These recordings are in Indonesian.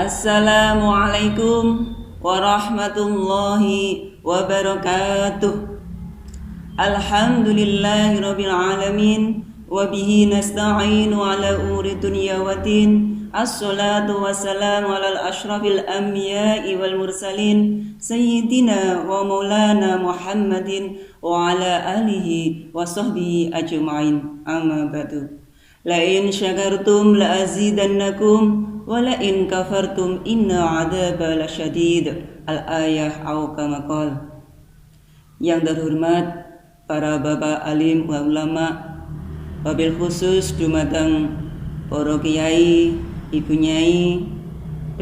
Assalamualaikum warahmatullahi wabarakatuh. Alhamdulillahirabbil alamin wa bihi nasta'inu ala umuri dunya waddin. Assalatu wassalamu ala asyrafil anbiya'i wal mursalin sayyidina wa maulana Muhammadin wa ala alihi wa sahbihi ajma'in. Amma ba'du. La in syakartum la azidannakum wa la in kafartum inna 'adzaba lasyadid. Al-ayah au kama qala. Yang terhormat para bapak alim wa ulama, wabil khusus dumateng para kiai, ibu nyai,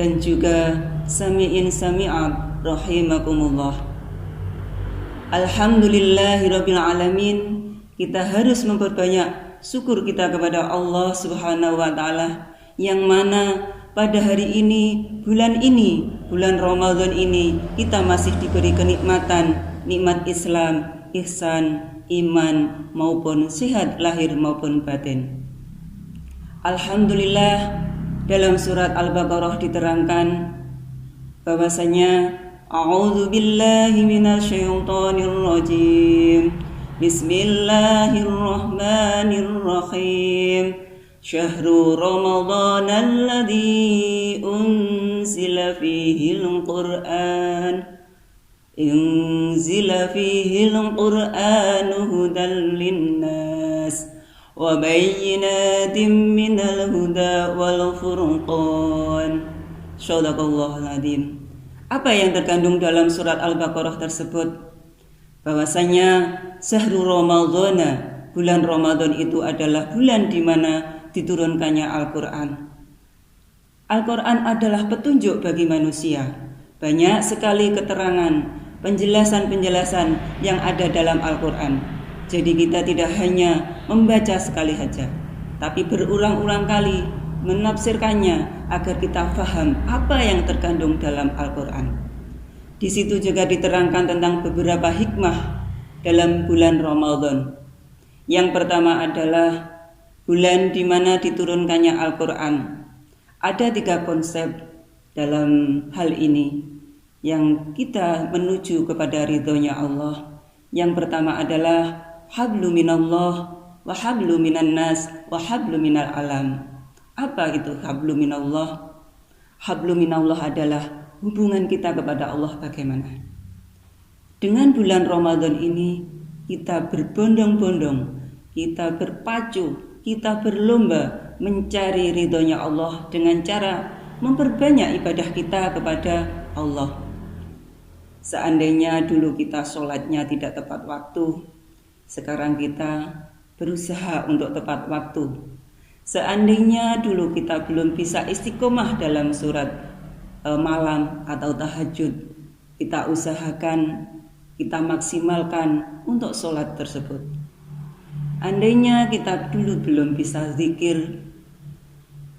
dan juga sami'in sami'at rahimakumullah. Alhamdulillahirabbil alamin. Kita harus memperbanyak syukur kita kepada Allah Subhanahu wa taala yang mana pada hari ini, bulan Ramadan ini kita masih diberi kenikmatan, nikmat Islam, ihsan, iman maupun sehat lahir maupun batin. Alhamdulillah, dalam surat Al-Baqarah diterangkan bahwasanya a'udzubillahi minasyaitonir rajim. Bismillahirrahmanirrahim. Syahrul Ramadan alladzi unzila fihil Qur'an hudan linnas wa bayyinatin minal huda wal furqan. Shadaqallahul adzim. Apa yang terkandung dalam surat Al-Baqarah tersebut? Bahwasanya syahrul Ramadhan, bulan Ramadan itu adalah bulan di mana diturunkannya Al-Qur'an. Al-Qur'an adalah petunjuk bagi manusia. Banyak sekali keterangan, penjelasan-penjelasan yang ada dalam Al-Qur'an. Jadi kita tidak hanya membaca sekali saja, tapi berulang-ulang kali menafsirkannya agar kita faham apa yang terkandung dalam Al-Qur'an. Di situ juga diterangkan tentang beberapa hikmah dalam bulan Ramadan. Yang pertama adalah bulan di mana diturunkannya Al-Qur'an. Ada 3 konsep dalam hal ini yang kita menuju kepada ridhonya Allah. Yang pertama adalah hablu minallah wa hablu minan nas wa hablu minal alam. Apa itu hablu minallah? Hablu minallah adalah hubungan kita kepada Allah bagaimana. Dengan bulan Ramadan ini kita berbondong-bondong, kita berpacu, kita berlomba mencari ridhonya Allah dengan cara memperbanyak ibadah kita kepada Allah. Seandainya dulu kita sholatnya tidak tepat waktu, sekarang kita berusaha untuk tepat waktu. Seandainya dulu kita belum bisa istiqomah dalam surat malam atau tahajud, kita usahakan, kita maksimalkan untuk sholat tersebut. Andainya kita dulu belum bisa zikir,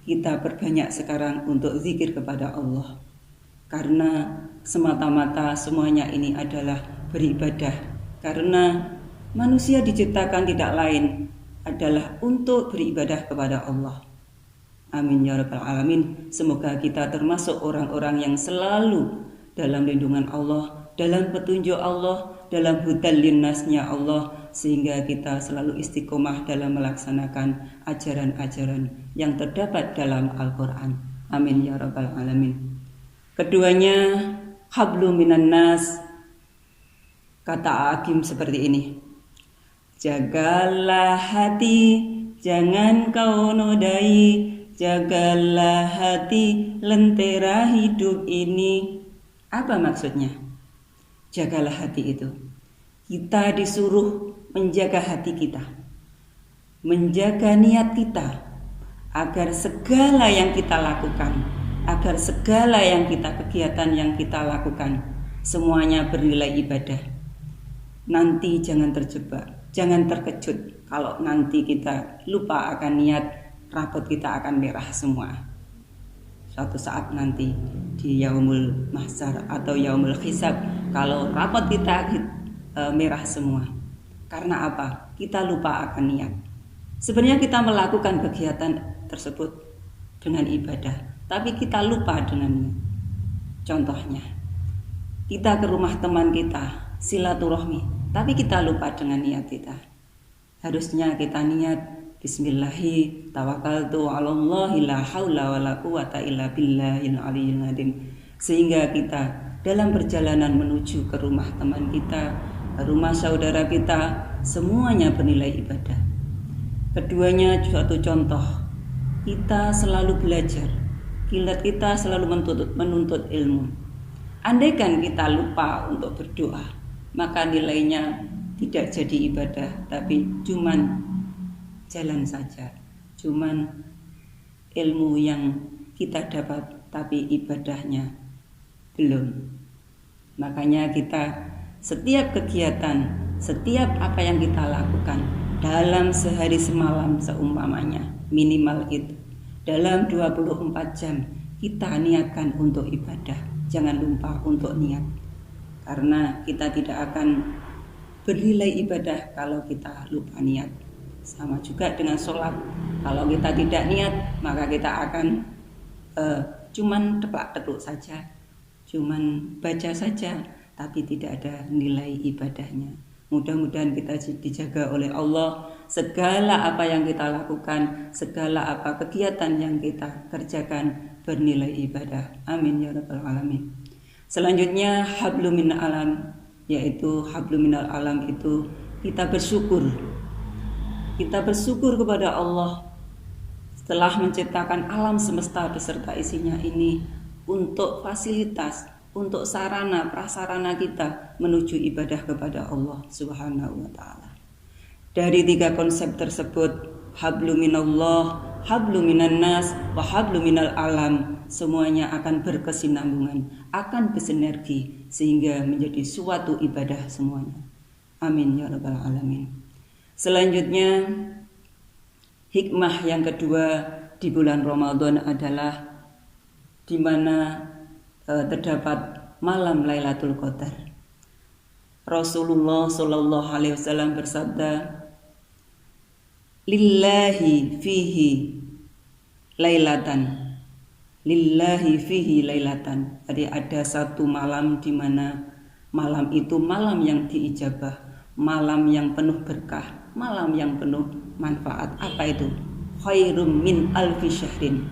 kita perbanyak sekarang untuk zikir kepada Allah. Karena semata-mata semuanya ini adalah beribadah. Karena manusia diciptakan tidak lain adalah untuk beribadah kepada Allah. Amin ya rabbal alamin. Semoga kita termasuk orang-orang yang selalu dalam lindungan Allah, dalam petunjuk Allah, dalam hudan linnasnya Allah, sehingga kita selalu istiqomah dalam melaksanakan ajaran-ajaran yang terdapat dalam Al-Quran. Amin ya rabbal alamin. Keduanya, hablu minan nas. Kata Hakim seperti ini: jagalah hati, jangan kau nodai. Jagalah hati, lentera hidup ini. Apa maksudnya? Jagalah hati itu. Kita disuruh menjaga hati kita, menjaga niat kita, agar segala yang kita lakukan, agar segala yang kita kegiatan yang kita lakukan, semuanya bernilai ibadah. Nanti jangan terjebak, jangan terkejut kalau nanti kita lupa akan niat, rapot kita akan merah semua. Suatu saat nanti di yaumul mahsyar atau yaumul hisab, kalau rapot kita merah semua. Karena apa? Kita lupa akan niat. Sebenarnya kita melakukan kegiatan tersebut dengan ibadah, tapi kita lupa dengannya. Contohnya, kita ke rumah teman kita, silaturahmi, tapi kita lupa dengan niat kita. Harusnya kita niat Bismillahi tawakkaltu 'alallahi la haula wala quwata illa billahil aliyyil azim. Sehingga kita dalam perjalanan menuju ke rumah teman kita, ke rumah saudara kita, semuanya bernilai ibadah. Keduanya suatu contoh, kita selalu belajar, kita selalu menuntut ilmu. Andaikan kita lupa untuk berdoa, maka nilainya tidak jadi ibadah, tapi cuman jalan saja, cuman ilmu yang kita dapat, tapi ibadahnya belum. Makanya kita setiap kegiatan, setiap apa yang kita lakukan dalam sehari semalam seumpamanya, minimal itu dalam 24 jam kita niatkan untuk ibadah. Jangan lupa untuk niat, karena kita tidak akan bernilai ibadah kalau kita lupa niat. Sama juga dengan sholat, kalau kita tidak niat maka kita akan cuman teplak-tepluk saja, cuman baca saja, tapi tidak ada nilai ibadahnya. Mudah-mudahan kita dijaga oleh Allah, segala apa yang kita lakukan, segala apa kegiatan yang kita kerjakan bernilai ibadah. Amin ya rabbal alamin. Selanjutnya hablum minal alam, yaitu hablum minal alam itu kita bersyukur. Kita bersyukur kepada Allah setelah menciptakan alam semesta beserta isinya ini untuk fasilitas, untuk sarana prasarana kita menuju ibadah kepada Allah Subhanahu wa taala. Dari 3 konsep tersebut, hablum minallah, hablum minan nas, wa hablum minal alam, semuanya akan berkesinambungan, akan bersinergi sehingga menjadi suatu ibadah semuanya. Amin ya rabbal alamin. Selanjutnya, hikmah yang kedua di bulan Ramadan adalah di mana terdapat malam Lailatul Qadar. Rasulullah Shallallahu Alaihi Wasallam bersabda, "Lillahi fihi lailatan, lillahi fihi lailatan." Jadi ada satu malam di mana malam itu malam yang diijabah, malam yang penuh berkah, malam yang penuh manfaat. Apa itu? Khairum min alfi syahrin.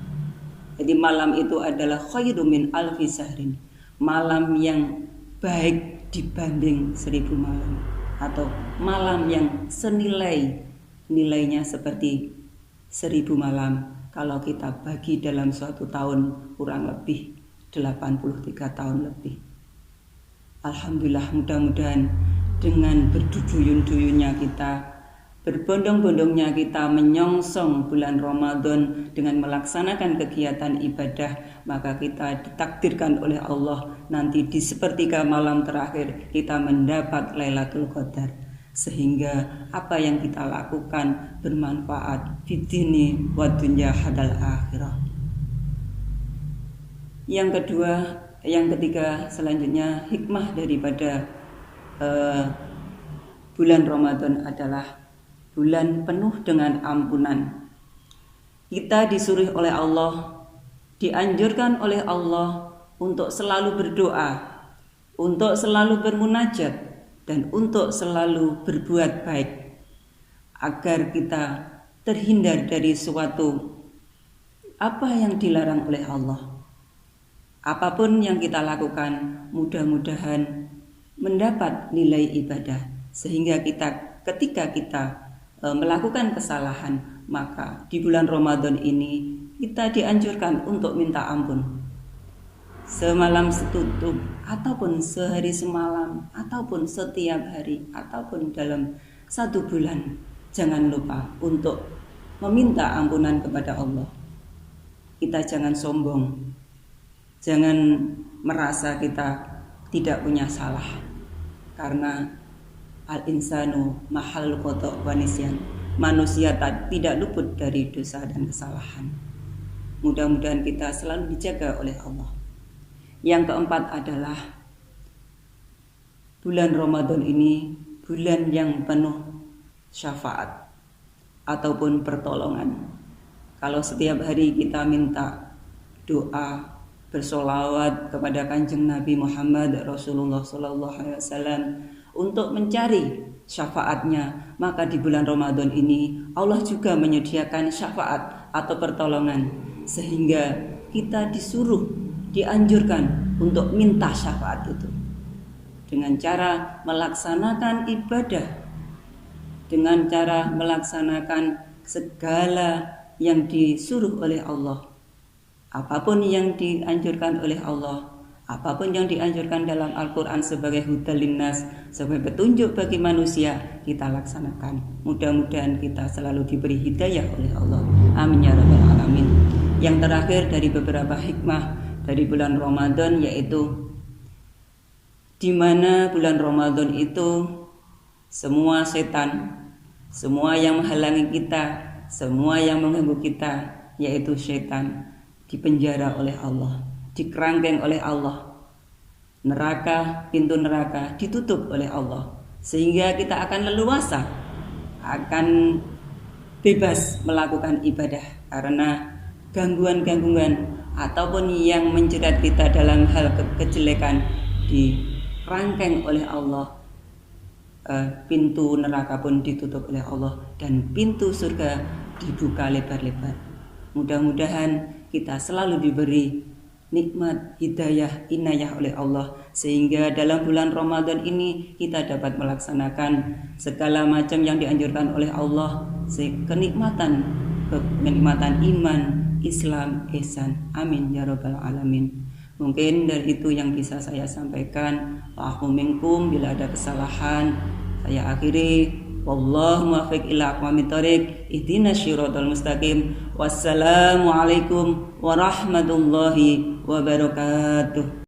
Jadi malam itu adalah khairum min alfi syahrin, malam yang baik dibanding 1000 malam, atau malam yang nilainya seperti 1000 malam. Kalau kita bagi dalam suatu tahun, kurang lebih 83 tahun lebih. Alhamdulillah, mudah-mudahan dengan berduyun-duyunnya kita, berbondong-bondongnya kita menyongsong bulan Ramadan dengan melaksanakan kegiatan ibadah, maka kita ditakdirkan oleh Allah nanti di sepertiga malam terakhir kita mendapat Lailatul Qadar, sehingga apa yang kita lakukan bermanfaat fid dini wa dunya hadal akhirah. Yang ketiga selanjutnya, hikmah daripada bulan Ramadan adalah bulan penuh dengan ampunan. Kita disuruh oleh Allah, dianjurkan oleh Allah untuk selalu berdoa, untuk selalu bermunajat, dan untuk selalu berbuat baik, agar kita terhindar dari suatu apa yang dilarang oleh Allah. Apapun yang kita lakukan, mudah-mudahan mendapat nilai ibadah, sehingga ketika kita melakukan kesalahan, maka di bulan Ramadan ini kita dianjurkan untuk minta ampun. Semalam setutup, ataupun sehari semalam, ataupun setiap hari, ataupun dalam 1 bulan, jangan lupa untuk meminta ampunan kepada Allah. Kita jangan sombong, jangan merasa kita tidak punya salah, karena al-insanu mahal khata' wa nisyan. Manusia tidak luput dari dosa dan kesalahan. Mudah-mudahan kita selalu dijaga oleh Allah. Yang keempat adalah bulan Ramadan ini bulan yang penuh syafaat ataupun pertolongan. Kalau setiap hari kita minta doa, bersolawat kepada Kanjeng Nabi Muhammad Rasulullah SAW untuk mencari syafaatnya. Maka di bulan Ramadan ini Allah juga menyediakan syafaat atau pertolongan, sehingga kita dianjurkan untuk minta syafaat itu dengan cara melaksanakan ibadah, dengan cara melaksanakan segala yang disuruh oleh Allah. Apapun yang dianjurkan oleh Allah, apapun yang dianjurkan dalam Al-Quran sebagai hudal linnas, sebagai petunjuk bagi manusia, kita laksanakan. Mudah-mudahan kita selalu diberi hidayah oleh Allah. Amin ya rabbal alamin. Yang terakhir dari beberapa hikmah dari bulan Ramadan, yaitu di mana bulan Ramadan itu semua setan, semua yang menghalangi kita, semua yang mengganggu kita, yaitu setan, dipenjara oleh Allah, dikerangkeng oleh Allah. Neraka, pintu neraka ditutup oleh Allah, sehingga kita akan leluasa, akan bebas melakukan ibadah, karena gangguan-gangguan ataupun yang menjerat kita dalam hal kejelekan dirangkeng oleh Allah. Pintu neraka pun ditutup oleh Allah dan pintu surga dibuka lebar-lebar. Mudah-mudahan kita selalu diberi nikmat hidayah inayah oleh Allah, sehingga dalam bulan Ramadan ini kita dapat melaksanakan segala macam yang dianjurkan oleh Allah, kenikmatan iman, Islam, ihsan. Amin ya rabbal alamin. Mungkin dari itu yang bisa saya sampaikan. Wa'afu minkum, bila ada kesalahan saya akhiri. Wallahu muwaffiq ila aqwamit thoriq. Ihdinas siratal mustaqim. Wassalamualaikum warahmatullahi wabarakatuh.